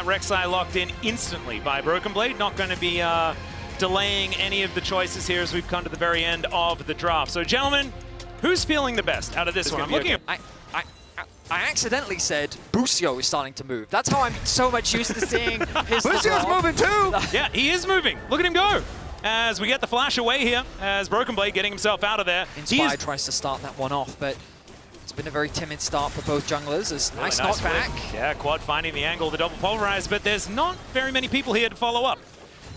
that Rek'Sai locked in instantly by Broken Blade. Not going to be delaying any of the choices here as we've come to the very end of the draft. So, gentlemen, who's feeling the best out of this one? I'm looking at... I accidentally said Busio is starting to move. That's how I'm so much used to seeing his Busio's moving too! Yeah, he is moving. Look at him go. As we get the flash away here, as Broken Blade getting himself out of there. Inspire tries to start that one off, but it's been a very timid start for both junglers. Really nice knockback. Yeah, Quad finding the angle, the double pulverize, but there's not very many people here to follow up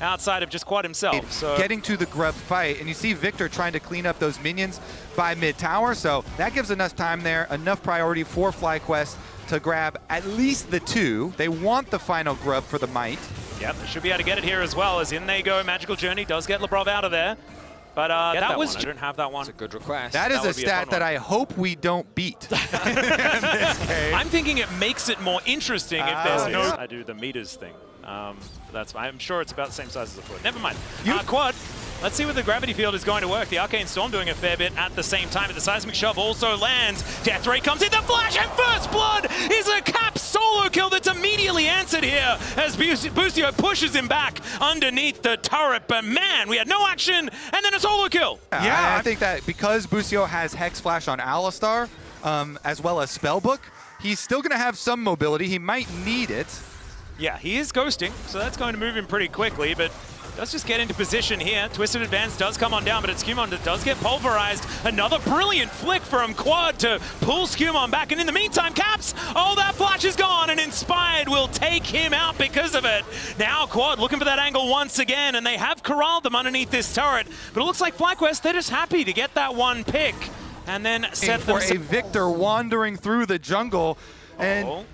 outside of just Quad himself. So getting to the grub fight, and you see Victor trying to clean up those minions by mid-tower, so that gives enough time there, enough priority for FlyQuest to grab at least the 2. They want the final grub for the might. Yep, they should be able to get it here as well, as in they go. Magical Journey does get Lebrov out of there. But that was... I don't have that one. That's a good request. That is a stat that I hope we don't beat in this game. I'm thinking it makes it more interesting if there's no... yeah. I do the meters thing. I'm sure it's about the same size as a foot. Never mind. You... Quad, let's see where the gravity field is going to work. The Arcane Storm doing a fair bit at the same time. But the Seismic Shove also lands. Death Ray comes in. The flash and First Blood is a Cap solo kill that's immediately answered here as Busio pushes him back underneath the turret. But man, we had no action and then a solo kill. Yeah, I think that because Busio has Hex Flash on Alistar, as well as Spellbook, he's still going to have some mobility. He might need it. Yeah, he is ghosting, so that's going to move him pretty quickly, but let's just get into position here. Twisted Advance does come on down, but it's Skumon that does get pulverized. Another brilliant flick from Quad to pull Skumon back, and in the meantime, Caps, oh, that flash is gone, and Inspired will take him out because of it. Now Quad looking for that angle once again, and they have corralled them underneath this turret, but it looks like FlyQuest, they're just happy to get that one pick, and then set for a Victor wandering through the jungle, and...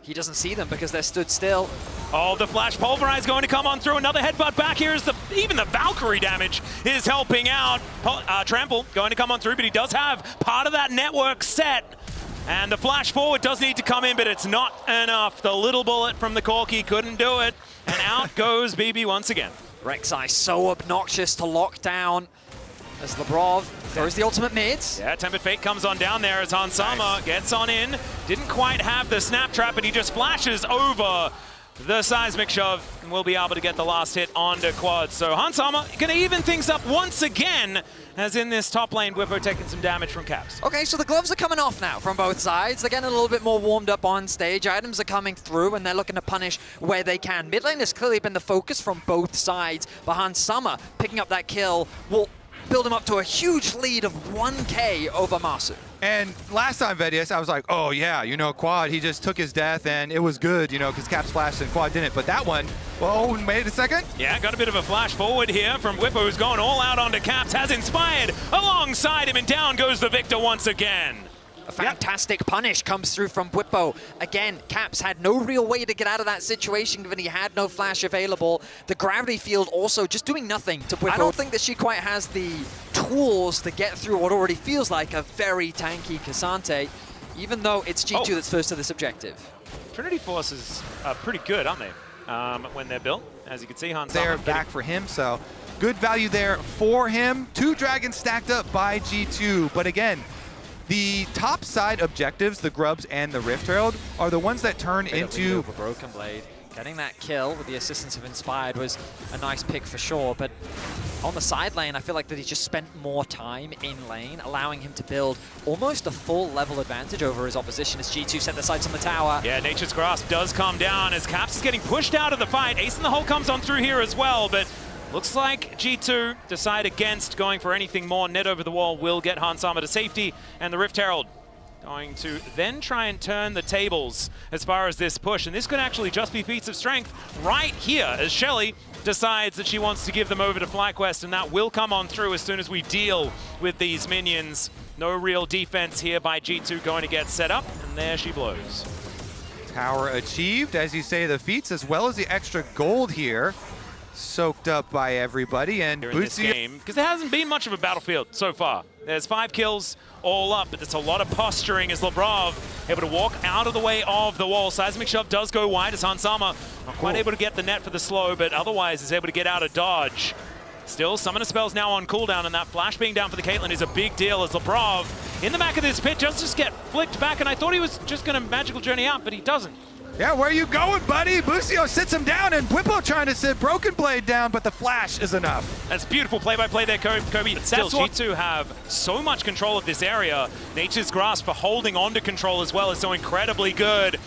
He doesn't see them because they're stood still. Oh, the flash pulverize going to come on through. Another headbutt back here. Even the Valkyrie damage is helping out. Trample going to come on through, but he does have part of that network set. And the flash forward does need to come in, but it's not enough. The little bullet from the Corki couldn't do it. And out goes BB once again. Rek'Sai so obnoxious to lock down as Lebrov throws the ultimate mids. Yeah, Tempered Fate comes on down there as Hansama gets on in. Didn't quite have the snap trap, and he just flashes over the Seismic Shove and will be able to get the last hit onto Quad. So Hansama going to even things up once again, as in this top lane, Whippo taking some damage from Caps. Okay, so the gloves are coming off now from both sides. They're getting a little bit more warmed up on stage. Items are coming through, and they're looking to punish where they can. Mid lane has clearly been the focus from both sides, but Hansama picking up that kill will build him up to a huge lead of 1K over Masu. And last time, Vedius, I was like, oh yeah, you know, Quad, he just took his death and it was good, you know, because Cap splashed and Quad didn't. But that one, well, wait a second. Yeah, got a bit of a flash forward here from Whippo, who's going all out onto Caps, has Inspired alongside him, and down goes the Victor once again. A fantastic punish comes through from Whippo. Again, Caps had no real way to get out of that situation given he had no flash available. The gravity field also just doing nothing to Whippo. I don't think that she quite has the tools to get through what already feels like a very tanky Cassante, even though it's G2 that's first to this objective. Trinity Forces are pretty good, aren't they, when they're built? As you can see, Hans they're back for him, so good value there for him. 2 dragons stacked up by G2, but again, the top side objectives, the Grubs and the Rift Herald, are the ones that turn into... Broken Blade. Getting that kill with the assistance of Inspired was a nice pick for sure, but on the side lane, I feel like that he just spent more time in lane, allowing him to build almost a full level advantage over his opposition as G2 set their sights on the tower. Yeah, Nature's Grasp does calm down as Caps is getting pushed out of the fight. Ace in the Hole comes on through here as well, but looks like G2 decide against going for anything more. Net over the wall will get Hansama to safety, and the Rift Herald going to then try and turn the tables as far as this push. And this could actually just be feats of strength right here as Shelly decides that she wants to give them over to FlyQuest, and that will come on through as soon as we deal with these minions. No real defense here by G2 going to get set up, and there she blows. Tower achieved, as you say, the feats as well as the extra gold here. Soaked up by everybody, and in this game, because there hasn't been much of a battlefield so far. There's 5 kills all up, but it's a lot of posturing as Lebrov able to walk out of the way of the wall. Seismic Shove does go wide as Hansama not quite able to get the net for the slow, but otherwise is able to get out of dodge. Still, Summoner Spell's now on cooldown, and that flash being down for the Caitlyn is a big deal as Lebrov in the back of this pit just get flicked back, and I thought he was just going to Magical Journey out, but he doesn't. Yeah, where are you going, buddy? Busio sits him down, and Whippo trying to sit Broken Blade down, but the flash is enough. That's beautiful play-by-play there, Kobe. But still, G2 have so much control of this area. Nature's Grasp for holding on to control as well is so incredibly good.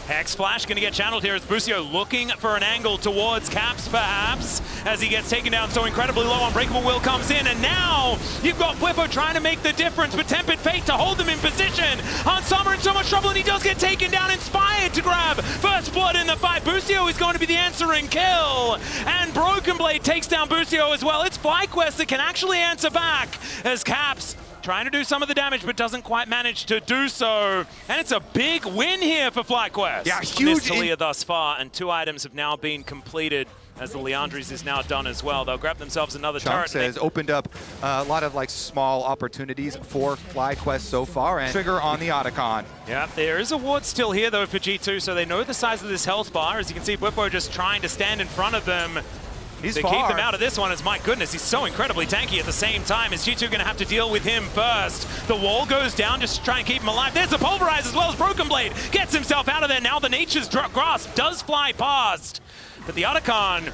Hex Flash going to get channeled here as Busio looking for an angle towards Caps, perhaps, as he gets taken down so incredibly low. Unbreakable Will comes in, and now you've got Whippo trying to make the difference, but Tempered Fate to hold them in position. Hansama in so much trouble, and he does get taken down. Inspired to grab first blood in the fight. Busio is going to be the answering kill, and Broken Blade takes down Busio as well. It's FlyQuest that can actually answer back as Caps trying to do some of the damage, but doesn't quite manage to do so. And it's a big win here for FlyQuest. Yeah, huge. Talia thus far, and 2 items have now been completed as the Leandries is now done as well. They'll grab themselves another turret. Chunks has opened up a lot of like small opportunities for FlyQuest so far, and trigger on the Otacon. Yeah, there is a ward still here though for G2, so they know the size of this health bar. As you can see, Whippo just trying to stand in front of them. He's They far. keep them out of this one as, my goodness, he's so incredibly tanky at the same time. Is G2 going to have to deal with him first? The wall goes down just to try and keep him alive. There's the Pulverize as well as Broken Blade gets himself out of there. Now the Nature's Grasp does fly past, but the Otacon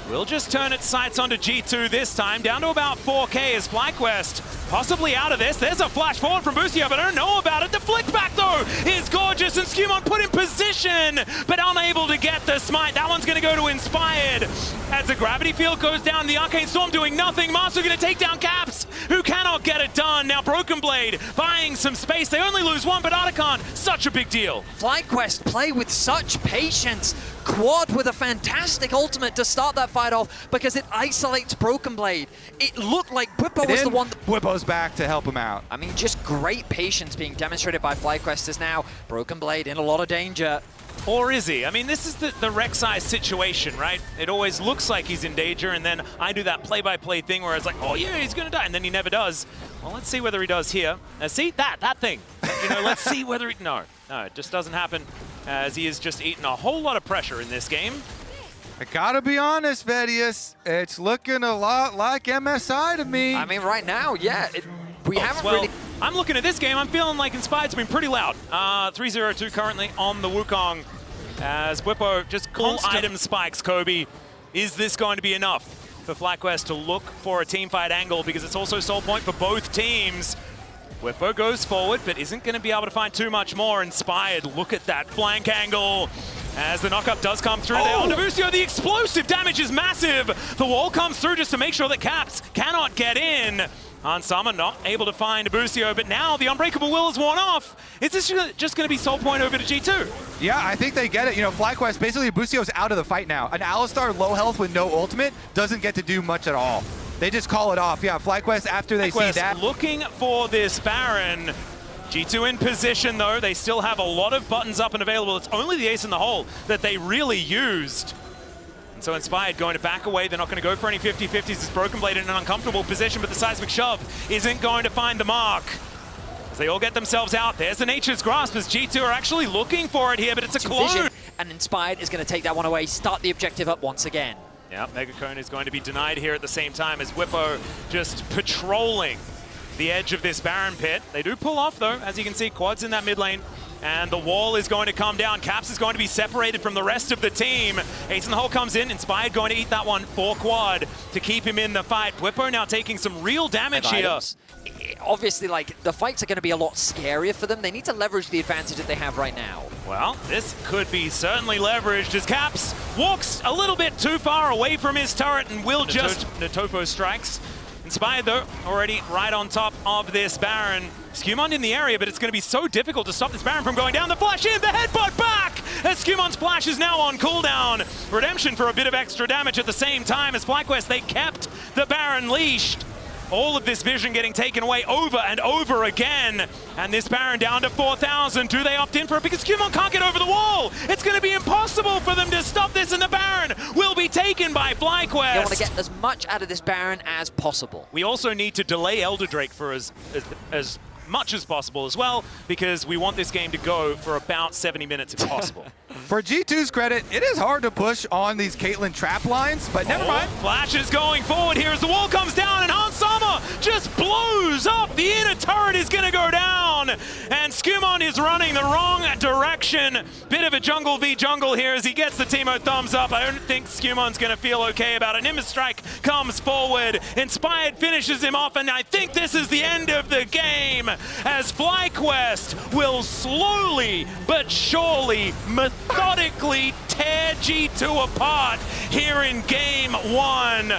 will just turn its sights onto G2 this time, down to about 4K as FlyQuest possibly out of this. There's a flash forward from Busio, but I don't know about it. The flick back, though, is gorgeous, and Skewmon put in position, but unable to get the smite. That one's going to go to Inspired. As the gravity field goes down, the Arcane Storm doing nothing. Master going to take down Caps, who cannot get it done. Now Broken Blade buying some space. They only lose one, but Otacon, such a big deal. FlyQuest play with such patience. Quad with a fantastic ultimate to start that fight off because it isolates Broken Blade. It looked like Whippo was the one. Whippo's back to help him out. I mean, just great patience being demonstrated by FlyQuest as now Broken Blade in a lot of danger. Or is he? I mean, this is the Rek'Sai situation, right? It always looks like he's in danger, and then I do that play-by-play thing where it's like, oh yeah, he's gonna die, and then he never does. Well, let's see whether he does here. See, that thing. You know, let's see whether he, no, it just doesn't happen, as he has just eaten a whole lot of pressure in this game. I gotta be honest, Vedius, it's looking a lot like MSI to me. I mean, right now, yeah, we haven't really... I'm looking at this game, I'm feeling like Inspired's been pretty loud. 3-0-2 currently on the Wukong, as Whippo just cool item spikes, Kobe. Is this going to be enough for FlyQuest to look for a teamfight angle, because it's also soul point for both teams? Whippo goes forward, but isn't going to be able to find too much more. Inspired, look at that flank angle. As the knockup does come through there on Busio, the explosive damage is massive. The wall comes through just to make sure that Caps cannot get in. Hansama not able to find Busio, but now the Unbreakable Will is worn off. Is this just going to be soul point over to G2? Yeah, I think they get it. You know, FlyQuest, basically Busio's out of the fight now. An Alistar low health with no ultimate doesn't get to do much at all. They just call it off. Yeah, FlyQuest, after they see that. Looking for this Baron. G2 in position, though. They still have a lot of buttons up and available. It's only the ace in the hole that they really used. And so Inspired going to back away. They're not going to go for any 50-50s. It's Broken Blade in an uncomfortable position, but the Seismic Shove isn't going to find the mark. As they all get themselves out. There's the Nature's Grasp as G2 are actually looking for it here, but it's a clone. And Inspired is going to take that one away, start the objective up once again. Yeah, Mega Cone is going to be denied here at the same time as Whippo just patrolling the edge of this Baron pit. They do pull off though, as you can see, Quad's in that mid lane. And the wall is going to come down. Caps is going to be separated from the rest of the team. Ace in the hole comes in. Inspired going to eat that one for Quad to keep him in the fight. Whippo now taking some real damage here. Obviously, like, the fights are going to be a lot scarier for them. They need to leverage the advantage that they have right now. Well, this could be certainly leveraged as Caps walks a little bit too far away from his turret and will just... Natofo strikes. Inspired, though, already right on top of this Baron. Skewmon in the area, but it's going to be so difficult to stop this Baron from going down. The flash in, the headbutt back! As Skewmon's flash is now on cooldown. Redemption for a bit of extra damage at the same time as FlyQuest, they kept the Baron leashed. All of this vision getting taken away over and over again. And this Baron down to 4,000. Do they opt in for it? Because Skewmon can't get over the wall. It's going to be impossible for them to stop this, and the Baron will be taken by FlyQuest. They want to get as much out of this Baron as possible. We also need to delay Elder Drake for as much as possible as well, because we want this game to go for about 70 minutes if possible. For G2's credit, it is hard to push on these Caitlyn trap lines, but never mind. Flash is going forward here as the wall comes down, and Hans Sama just blows up. The inner turret is going to go down, and Skumon is running the wrong direction. Bit of a jungle v jungle here as he gets the Teemo thumbs up. I don't think Skumon's going to feel okay about it. Nimbus Strike comes forward. Inspired finishes him off, and I think this is the end of the game as FlyQuest will slowly but surely, methodically tear G2 apart here in game one.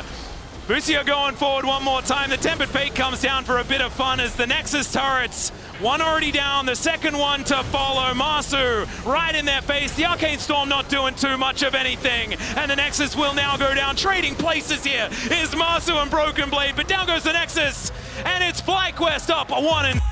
Busio going forward one more time. The Tempered Fate comes down for a bit of fun as the Nexus turrets, one already down, the second one to follow. Masu right in their face. The Arcane Storm not doing too much of anything. And the Nexus will now go down. Trading places here is Masu and Broken Blade, but down goes the Nexus. And it's FlyQuest up 1-0.